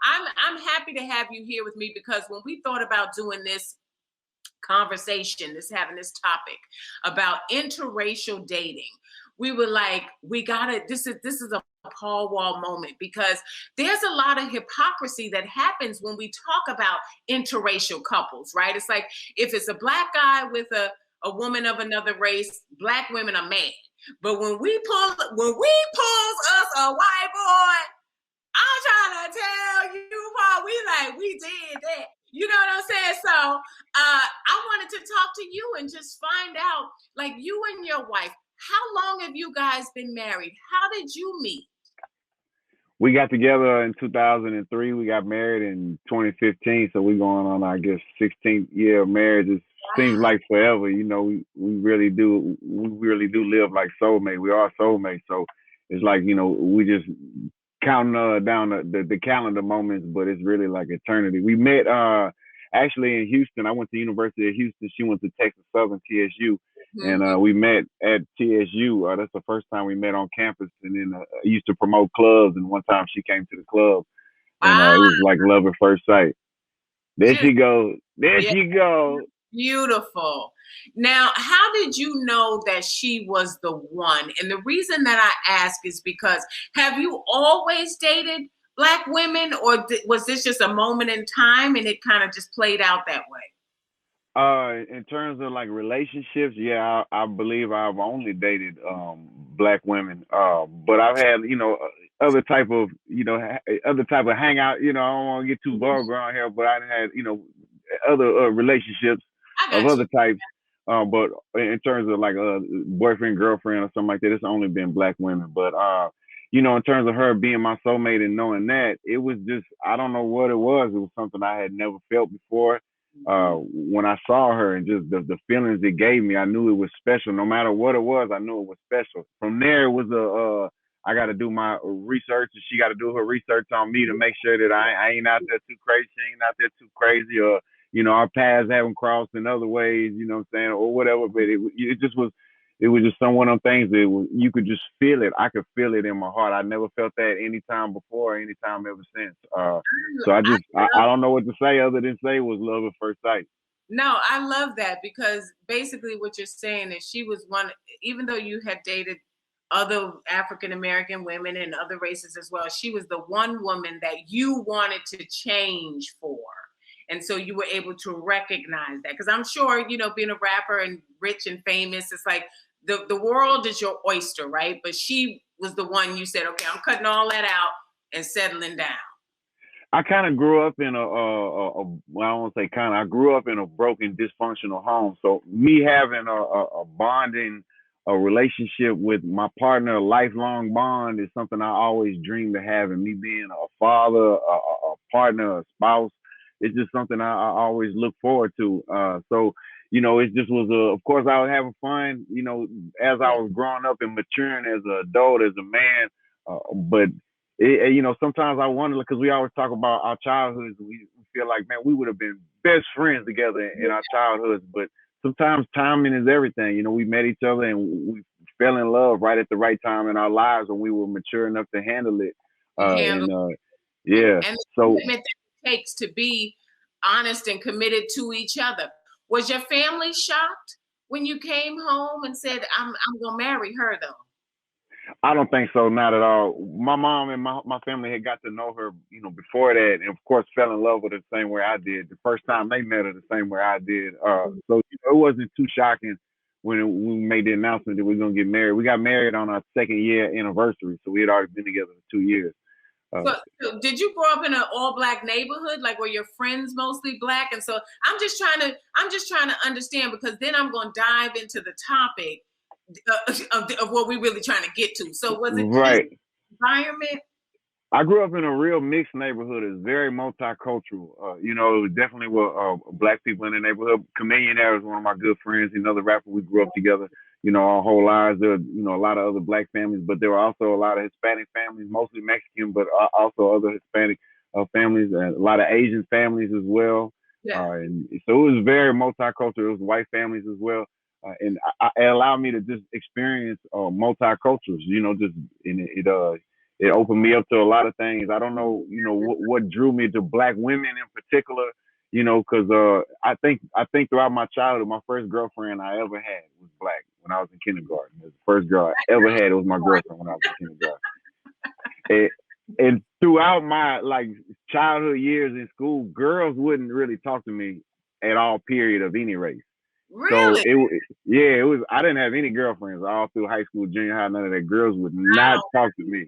I'm happy to have you here with me because when we thought about doing this conversation, having this topic about interracial dating, we were like, we gotta. This is a Paul Wall moment because there's a lot of hypocrisy that happens when we talk about interracial couples, right? It's like if it's a black guy with a woman of another race, black women are mad. But when we pulls us a white boy, I'm trying to tell you, Paul, we did that. You know what I'm saying? So I wanted to talk to you and just find out, like you and your wife, how long have you guys been married? How did you meet? We got together in 2003. We got married in 2015. So we're going on, I guess, 16th year of marriage. It seems Wow. like forever. We really do live like soulmates. We are soulmates. So it's like, we just counting down the calendar moments, but it's really like eternity. We met actually in Houston. I went to University of Houston. She went to Texas Southern TSU, and Mhm. we met at TSU. That's the first time we met on campus. And then I used to promote clubs, and one time she came to the club, and Ah, it was like love at first sight. There just she goes. There yeah, she goes. beautiful. Now, how did you know that she was the one? And the reason that I ask is because have you always dated black women, or was this just a moment in time and it kind of just played out that way? In terms of like relationships, yeah, I believe I've only dated black women. But I've had, other type of, other type of hangout. I don't want to get too vulgar on here, but I had, other relationships I of got other you. types. But in terms of like a boyfriend, girlfriend, or something like that, it's only been black women. But in terms of her being my soulmate and knowing that, it was just I don't know what it was. It was something I had never felt before. When I saw her and just the feelings it gave me, I knew it was special. No matter what it was, I knew it was special. From there, it was I got to do my research, and she got to do her research on me to make sure that I ain't out there too crazy, she ain't out there too crazy, or our paths haven't crossed in other ways, you know what I'm saying, or whatever. But it just was. It was just some one of them things that you could just feel it. I could feel it in my heart. I never felt that any time before, any time ever since. So I I just I don't know what to say other than say it was love at first sight. No, I love that because basically what you're saying is she was one, even though you had dated other African American women and other races as well, she was the one woman that you wanted to change for. And so you were able to recognize that. Because I'm sure, being a rapper and rich and famous, it's like the world is your oyster, right? But she was the one you said, okay, I'm cutting all that out and settling down. I kind of grew up in well, I won't say kind of. I grew up in a broken, dysfunctional home. So me having a bonding, a relationship with my partner, a lifelong bond, is something I always dreamed of having. Me being a father, a partner, a spouse, it's just something I always look forward to. So it just was of course, I was having fun. As I Yeah. was growing up and maturing as an adult, as a man. But sometimes I wonder because we always talk about our childhoods. We feel like, man, we would have been best friends together in our childhoods. But sometimes timing is everything. We met each other and we fell in love right at the right time in our lives when we were mature enough to handle it. Handle And it. yeah, And the so commitment that it takes to be honest and committed to each other. Was your family shocked when you came home and said, I'm gonna marry her though? I don't think so, not at all. My mom and my family had got to know her, before that, and of course fell in love with her the same way I did. The first time they met her the same way I did. So it wasn't too shocking when we made the announcement that we are gonna get married. We got married on our second year anniversary, so we had already been together for 2 years. Uh, So did you grow up in an all black neighborhood? Like were your friends mostly black? And so I'm just trying to understand because then I'm gonna dive into the topic of what we're really trying to get to. So was it peaceful right. environment? I grew up in a real mixed neighborhood. It's very multicultural. It was definitely were black people in the neighborhood. Chameleon is one of my good friends. He's another rapper. We grew up together. Our whole lives. There, a lot of other black families, but there were also a lot of Hispanic families, mostly Mexican, but also other Hispanic families, and a lot of Asian families as well. Yeah. And so it was very multicultural. It was white families as well. And it allowed me to just experience multicultures. Just in it. it opened me up to a lot of things. I don't know, what drew me to black women in particular, because I think throughout my childhood, my first girlfriend I ever had was black when I was in kindergarten. It was the first girl I ever had. It was my girlfriend when I was in kindergarten. And, and throughout my like childhood years in school, girls wouldn't really talk to me at all. Period of any race. So Really? yeah, it was. I didn't have any girlfriends all through high school, junior high, none of that. Girls would not Wow. talk to me.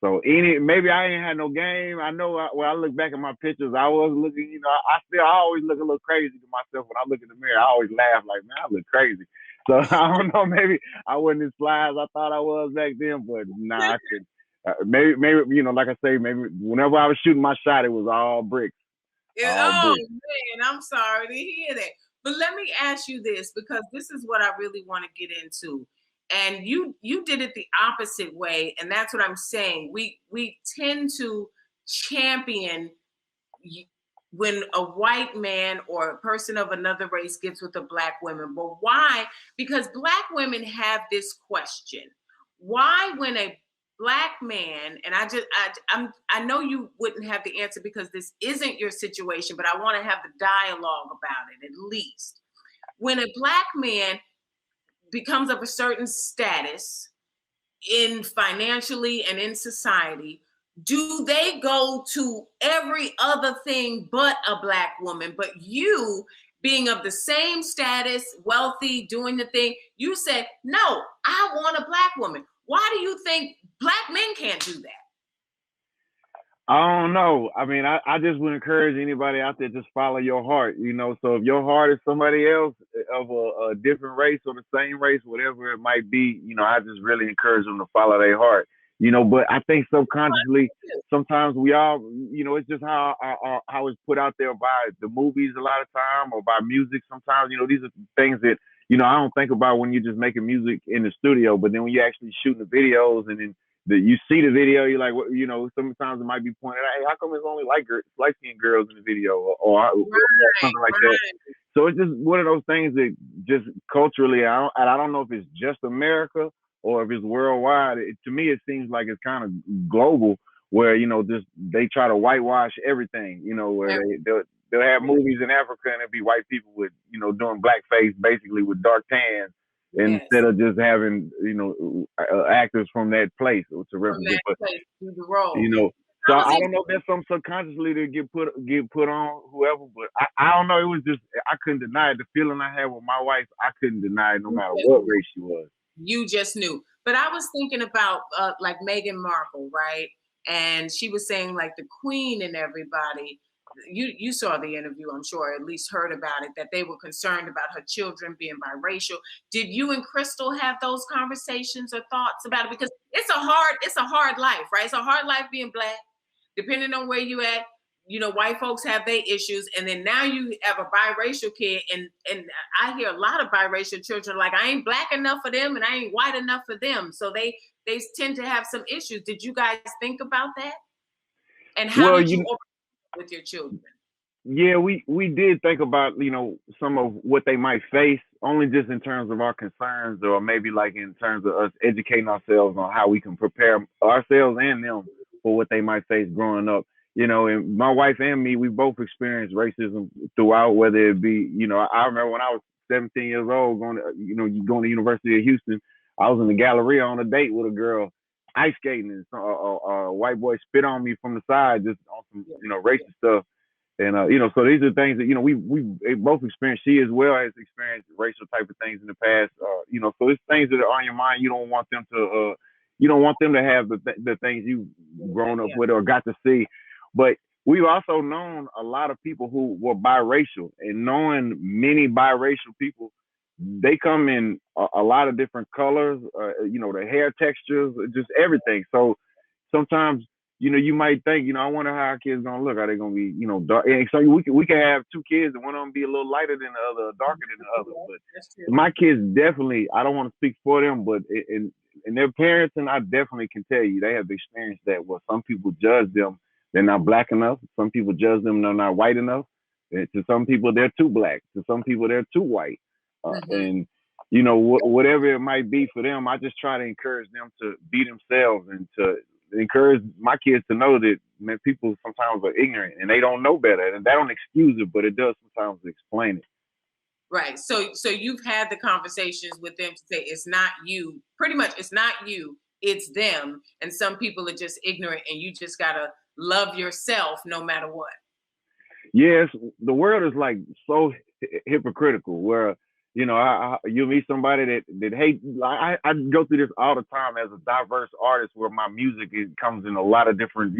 So maybe I ain't had no game. I know when I look back at my pictures, I was looking. I always look a little crazy to myself when I look in the mirror. I always laugh like, man, I look crazy. So I don't know. Maybe I wasn't as fly as I thought I was back then, but nah, I could. Maybe like I say, maybe whenever I was shooting my shot, it was all bricks, all Oh bricks. man, I'm sorry to hear that. But let me ask you this, because this is what I really want to get into. And you did it the opposite way, and that's what I'm saying. We tend to champion when a white man or a person of another race gets with a black woman. But why? Because black women have this question. Why, when a black man, and I know you wouldn't have the answer because this isn't your situation, but I want to have the dialogue about it at least. When a black man becomes of a certain status in financially and in society, do they go to every other thing but a black woman? But you, being of the same status, wealthy, doing the thing, you said, no, I want a black woman. Why do you think black men can't do that? I don't know. I mean, I just would encourage anybody out there, just follow your heart, So if your heart is somebody else of a different race or the same race, whatever it might be, I just really encourage them to follow their heart, But I think subconsciously, sometimes we all, it's just how it's put out there by the movies a lot of time or by music. Sometimes, these are things that, I don't think about when you're just making music in the studio, but then when you're actually shooting the videos and then you see the video, you're like, sometimes it might be pointed out, hey, how come it's only light skinned girls in the video or Right, something like that. right. So it's just one of those things that just culturally, I don't know if it's just America or if it's worldwide. To me, it seems like it's kind of global, where just they try to whitewash everything. Where they'll have movies in Africa and it'll be white people with doing blackface, basically with dark tans, Yes. instead of just having actors from that place to From represent. that But place through the role. you know, so I was I even don't know if that's something subconsciously to get put on whoever, but I don't know. It was just I couldn't deny it. The feeling I had with my wife, I couldn't deny it, no matter what race she was. you just knew. But I was thinking about like Meghan Markle, right? And she was saying like the Queen and everybody. You saw the interview, I'm sure, at least heard about it, that they were concerned about her children being biracial. Did you and Crystal have those conversations or thoughts about it? Because it's a hard life, right? It's a hard life being black, depending on where you at. White folks have their issues, and then now you have a biracial kid, and I hear a lot of biracial children like, I ain't black enough for them and I ain't white enough for them, so they tend to have some issues. Did you guys think about that, and how Well, did you overcome with your children? yeah, we did think about some of what they might face, only just in terms of our concerns, or maybe like in terms of us educating ourselves on how we can prepare ourselves and them for what they might face growing up. And my wife and me, we both experienced racism throughout, whether it be, I remember when I was 17 years old going to University of Houston. I was in the Galleria on a date with a girl ice skating, and a white boy spit on me from the side just on some racist stuff. And so these are things that we both experienced. She as well has experienced racial type of things in the past. So it's things that are on your mind. You don't want them to have the things you've grown up with or got to see. But we've also known a lot of people who were biracial, and knowing many biracial people, they come in a lot of different colors. The hair textures, just everything. So sometimes you might think, I wonder how our kids gonna look. Are they gonna be, dark? And so we can have two kids and one of them be a little lighter than the other, darker than the other. But my kids definitely, I don't want to speak for them, but and their parents, and I definitely can tell you, they have experienced that. Where some people judge them, they're not black enough. Some people judge them, they're not white enough. And to some people, they're too black. To some people, they're too white. And whatever it might be for them, I just try to encourage them to be themselves and to encourage my kids to know that, man, people sometimes are ignorant and they don't know better, and that don't excuse it, but it does sometimes explain it. Right. So you've had the conversations with them to say it's not you. Pretty much, it's not you. It's them. And some people are just ignorant, and you just gotta love yourself no matter what. Yes, the world is like so hypocritical. Where you meet somebody that hate. I go through this all the time as a diverse artist, where my music comes in a lot of different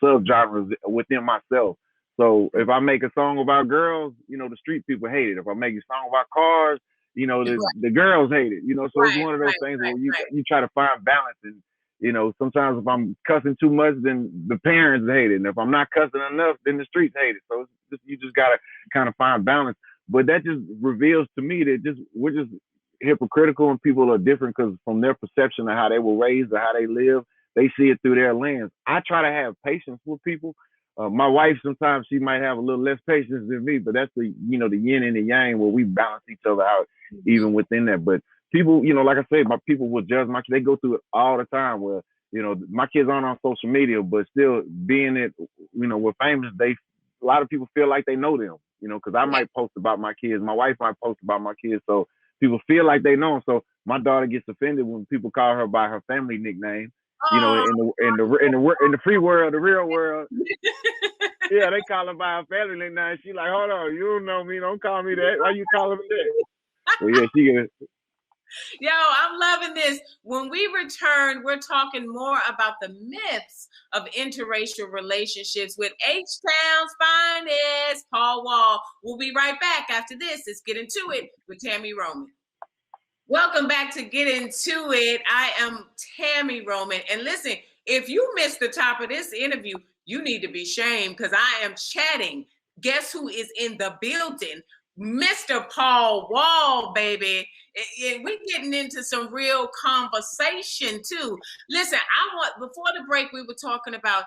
subgenres within myself. So if I make a song about girls, the street people hate it. If I make a song about cars, the girls hate it. So it's one of those things where you try to find balance. And sometimes if I'm cussing too much, then the parents hate it, and if I'm not cussing enough, then the streets hate it. So you just gotta kind of find balance. But that just reveals to me that we're just hypocritical, and people are different because from their perception of how they were raised or how they live, they see it through their lens. I try to have patience with people. My wife, sometimes she might have a little less patience than me, but that's the yin and the yang, where we balance each other out even within that. But people, like I said, my people will judge my kids. They go through it all the time where, my kids aren't on social media, but still being it, we're famous. A lot of people feel like they know them, because I might post about my kids. My wife might post about my kids. So people feel like they know them. So my daughter gets offended when people call her by her family nickname. In the free world, the real world. Yeah, they call her by her family nickname. She like, hold on, you don't know me. Don't call me that. Why you calling me that? So yeah, she gets. Yo, I'm loving this. When we return, we're talking more about the myths of interracial relationships with H-Town's finest, Paul Wall. We'll be right back after this. Let's get into it with Tami Roman. Welcome back to Get Into It. I am Tami Roman. And listen, if you missed the top of this interview, you need to be shamed, because I am chatting. Guess who is in the building? Mr. Paul Wall, baby. We're getting into some real conversation too. Listen, before the break, we were talking about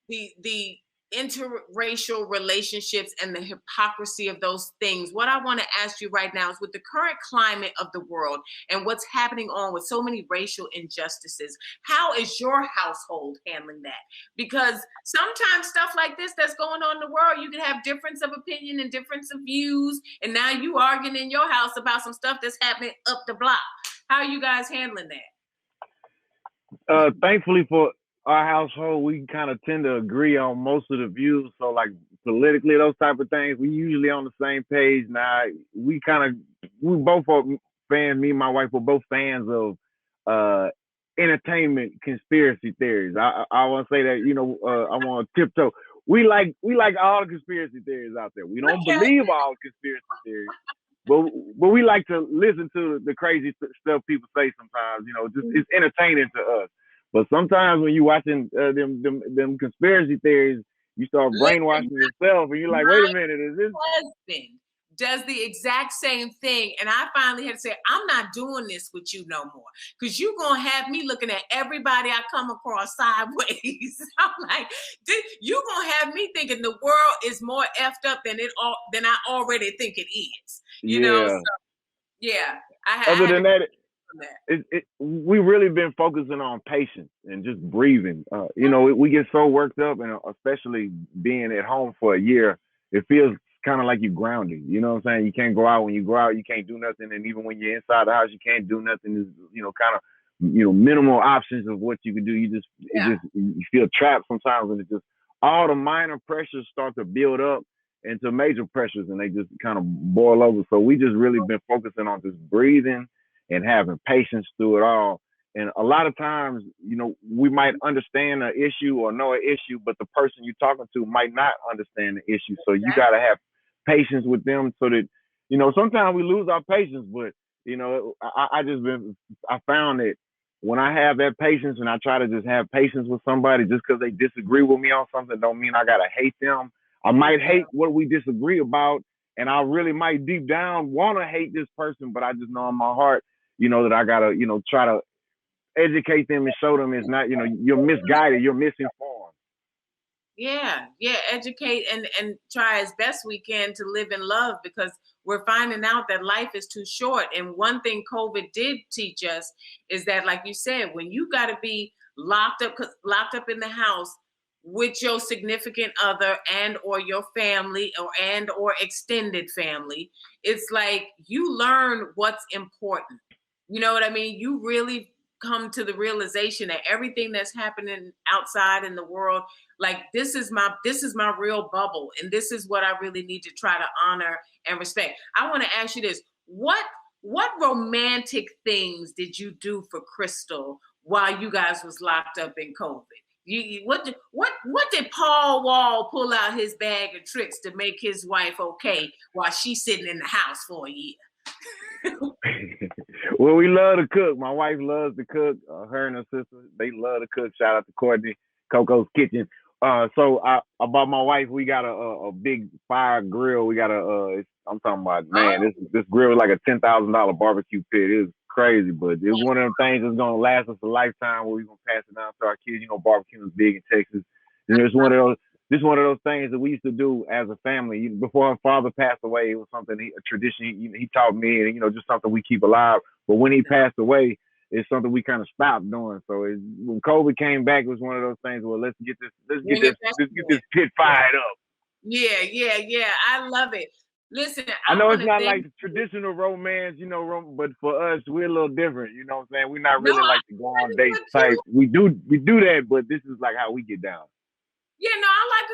the interracial relationships and the hypocrisy of those things. What I want to ask you right now is, with the current climate of the world and what's happening on with so many racial injustices, how is your household handling that? Because sometimes stuff like this that's going on in the world, you can have difference of opinion and difference of views, and now you arguing in your house about some stuff that's happening up the block. How are you guys handling that? Thankfully for our household, we kind of tend to agree on most of the views. So like politically, those type of things, we usually on the same page. Now we both are fans. Me and my wife were both fans of entertainment conspiracy theories. I want to say that, I want to tiptoe. We like all the conspiracy theories out there. We don't believe all conspiracy theories. But we like to listen to the crazy stuff people say sometimes. It's entertaining to us. But sometimes when you're watching them conspiracy theories, you start brainwashing yourself, and you're like, wait a minute, is this? Husband does the exact same thing, and I finally had to say, I'm not doing this with you no more, because you're gonna have me looking at everybody I come across sideways. I'm like, you're gonna have me thinking the world is more effed up than I already think it is. So, yeah. Other than that, we really been focusing on patience and just breathing. We get so worked up, and especially being at home for a year, it feels kind of like you're grounded. You know what I'm saying? You can't go out. When you go out, you can't do nothing. And even when you're inside the house, you can't do nothing. There's, kind of, minimal options of what you can do. You feel trapped sometimes, and it just, all the minor pressures start to build up into major pressures, and they just kind of boil over. So we just really been focusing on just breathing and having patience through it all. And a lot of times, we might understand an issue or know an issue, but the person you're talking to might not understand the issue. So you got to have patience with them, so that, sometimes we lose our patience. But, I found that when I have that patience, and I try to just have patience with somebody, just because they disagree with me on something don't mean I got to hate them. I might hate what we disagree about, and I really might deep down want to hate this person, but I just know in my heart, that I gotta, try to educate them and show them it's not, you're misguided, you're misinformed. Yeah, educate and try as best we can to live in love, because we're finding out that life is too short. And one thing COVID did teach us is that, like you said, when you got to be locked up in the house with your significant other and or your family or extended family, it's like you learn what's important. You know what I mean? You really come to the realization that everything that's happening outside in the world, like this is my real bubble, and this is what I really need to try to honor and respect. I want to ask you this: what romantic things did you do for Crystal while you guys was locked up in COVID? What did Paul Wall pull out his bag of tricks to make his wife okay while she's sitting in the house for a year? Well, we love to cook. My wife loves to cook. Her and her sister, they love to cook. Shout out to Courtney, Coco's Kitchen. So I bought my wife. We got a big fire grill. We got I'm talking about, man. This grill is like a $10,000 barbecue pit. It's crazy, but it's one of them things that's gonna last us a lifetime. Where we're gonna pass it down to our kids. You know, barbecue is big in Texas, and it's one of those. This is one of those things that we used to do as a family. Before her father passed away, it was something, a tradition he taught me, and just something we keep alive. But when he passed away, it's something we kind of stopped doing. So when COVID came back, it was one of those things. Well, let's get this pit fired up. Yeah. I love it. Listen, I know it's not like traditional romance, but for us, we're a little different. You know what I'm saying? We're not really like the go on dates type. We do that, but this is like how we get down. Yeah, no, I like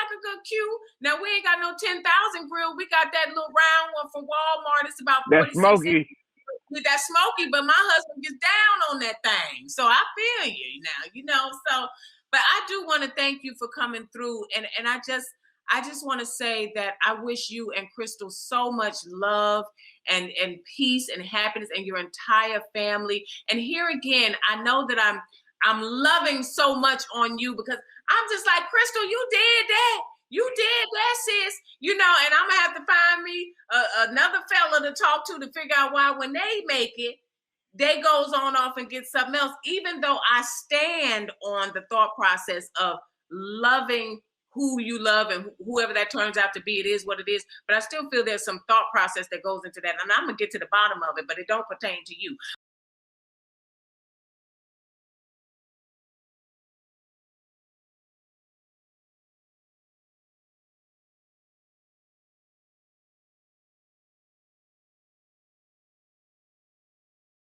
a good cue. Now we ain't got no 10,000 grill. We got that little round one from Walmart. It's about 46 smoky. With that smoky, but my husband gets down on that thing. So I feel you now, So, but I do want to thank you for coming through, and I just want to say that I wish you and Crystal so much love and peace and happiness, and your entire family. And here again, I know that I'm loving so much on you, because I'm just like, Crystal, you did that. You did that, sis. And I'm gonna have to find me another fella to talk to figure out why when they make it, they goes on off and get something else. Even though I stand on the thought process of loving who you love, and whoever that turns out to be, it is what it is. But I still feel there's some thought process that goes into that. And I'm gonna get to the bottom of it, but it don't pertain to you.